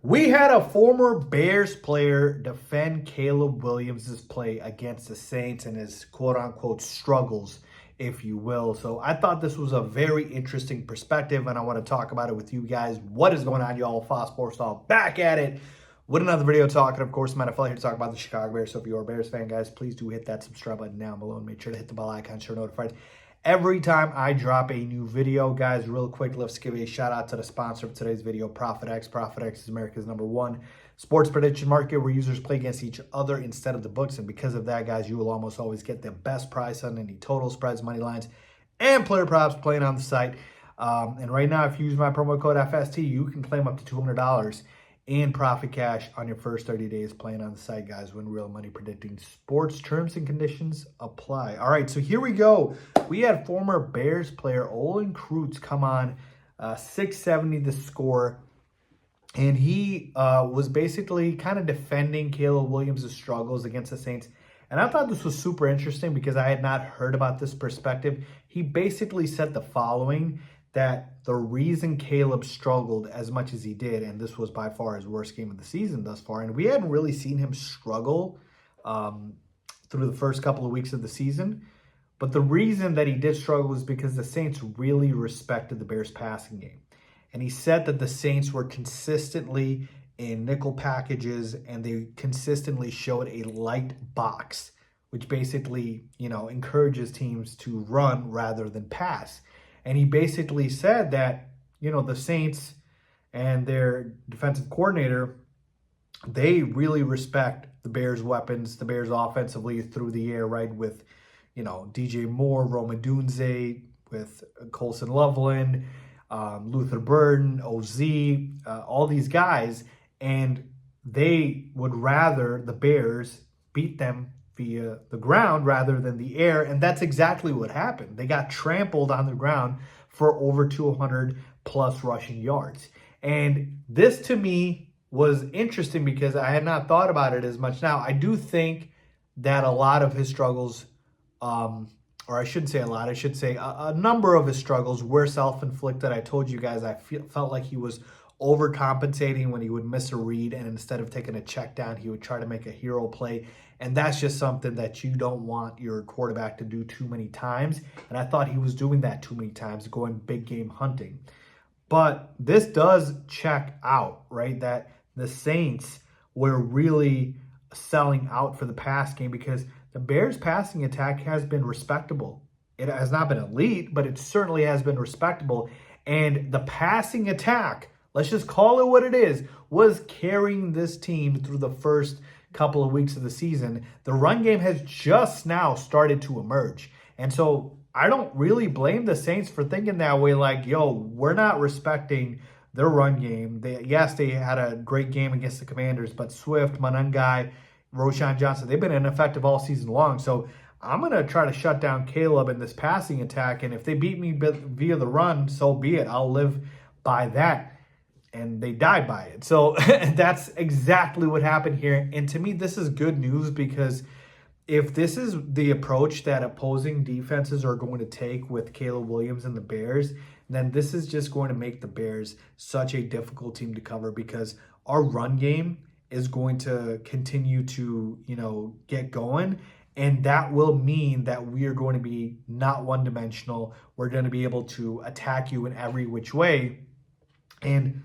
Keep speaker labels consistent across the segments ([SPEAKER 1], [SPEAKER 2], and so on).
[SPEAKER 1] We had a former Bears player defend Caleb Williams' play against the Saints and his quote-unquote struggles, if you will. So I thought this was a very interesting perspective, and I want to talk about it with you guys. What is going on, y'all? Faiz Sports Talk back at it with another video talking, of course, man, I feel here to talk about the Chicago Bears. So if you're a Bears fan, guys, please do hit that subscribe button down below and make sure to hit the bell icon so you're notified every time I drop a new video. Guys, real quick, let's give a shout out to the sponsor of today's video, ProfitX. ProfitX is America's #1 sports prediction market where users play against each other instead of the books. And because of that, guys, you will almost always get the best price on any total spreads, money lines, and player props playing on the site. And right now, if you use my promo code FST, you can claim up to $200 in profit cash on your first 30 days playing on the site, guys. Win real money predicting sports. Terms and conditions apply. All right, so here we go. We had former Bears player Olin Kreutz come on, 670 the score, and he was basically kind of defending Caleb Williams' struggles against the Saints. And I thought this was super interesting because I had not heard about this perspective. He basically said the following, that the reason Caleb struggled as much as he did, and this was by far his worst game of the season thus far, and we hadn't really seen him struggle through the first couple of weeks of the season, but the reason that he did struggle is because the Saints really respected the Bears passing game. And he said that the Saints were consistently in nickel packages and they consistently showed a light box, which basically, encourages teams to run rather than pass. And he basically said that, the Saints and their defensive coordinator, they really respect the Bears' weapons, the Bears offensively through the air, right? With, DJ Moore, Rome Odunze, with Colson Loveland, Luther Burden, OZ, all these guys. And they would rather the Bears beat them via the ground rather than the air, and that's exactly what happened. They got trampled on the ground for over 200 plus rushing yards. And this to me was interesting because I had not thought about it as much. Now, I do think that a lot of his struggles, or I shouldn't say a lot, I should say a number of his struggles were self-inflicted. I told you guys I felt like he was overcompensating when he would miss a read, and instead of taking a check down, he would try to make a hero play. And that's just something that you don't want your quarterback to do too many times. And I thought he was doing that too many times, going big game hunting. But this does check out, right? That the Saints were really selling out for the pass game because the Bears passing attack has been respectable. It has not been elite, but it certainly has been respectable. And the passing attack, let's just call it what it is, was carrying this team through the first couple of weeks of the season. The run game has just now started to emerge. And so I don't really blame the Saints for thinking that way, like, yo, we're not respecting their run game. Yes, they had a great game against the Commanders, but Swift, Monangai, Roschon Johnson, they've been ineffective all season long. So I'm going to try to shut down Caleb in this passing attack. And if they beat me via the run, so be it. I'll live by that. And they died by it. So that's exactly what happened here. And to me, this is good news because if this is the approach that opposing defenses are going to take with Caleb Williams and the Bears, then this is just going to make the Bears such a difficult team to cover because our run game is going to continue to, get going. And that will mean that we are going to be not one-dimensional. We're going to be able to attack you in every which way. And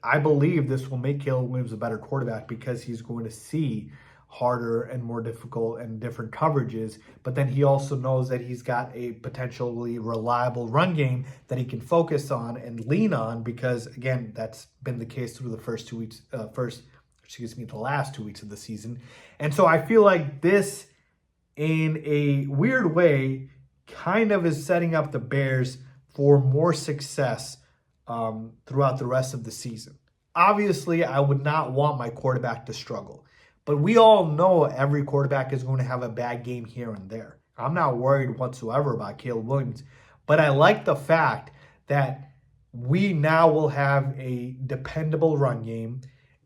[SPEAKER 1] I believe this will make Caleb Williams a better quarterback because he's going to see harder and more difficult and different coverages. But then he also knows that he's got a potentially reliable run game that he can focus on and lean on because, again, that's been the case through the the last 2 weeks of the season. And so I feel like this, in a weird way, kind of is setting up the Bears for more success throughout the rest of the season. Obviously, I would not want my quarterback to struggle, but we all know every quarterback is going to have a bad game here and there. I'm not worried whatsoever about Caleb Williams, but I like the fact that we now will have a dependable run game.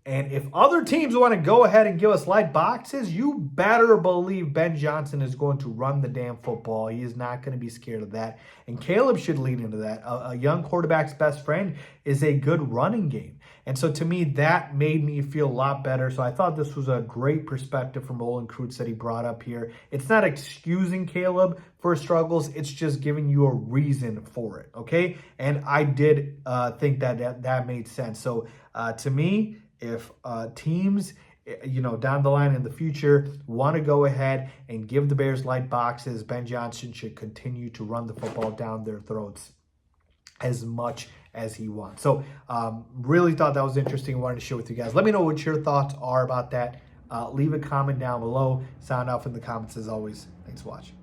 [SPEAKER 1] And if other teams want to go ahead and give us light boxes, you better believe Ben Johnson is going to run the damn football. He is not going to be scared of that. And Caleb should lean into that. A young quarterback's best friend is a good running game. And so to me, that made me feel a lot better. So I thought this was a great perspective from Olin Kreutz that he brought up here. It's not excusing Caleb for his struggles. It's just giving you a reason for it, okay? And I did think that made sense. So to me, if teams down the line in the future want to go ahead and give the Bears light boxes, Ben Johnson should continue to run the football down their throats as much as he wants. So really thought that was interesting. I wanted to share with you guys. Let me know what your thoughts are about that. Leave a comment down below. Sound off in the comments as always. Thanks for watching.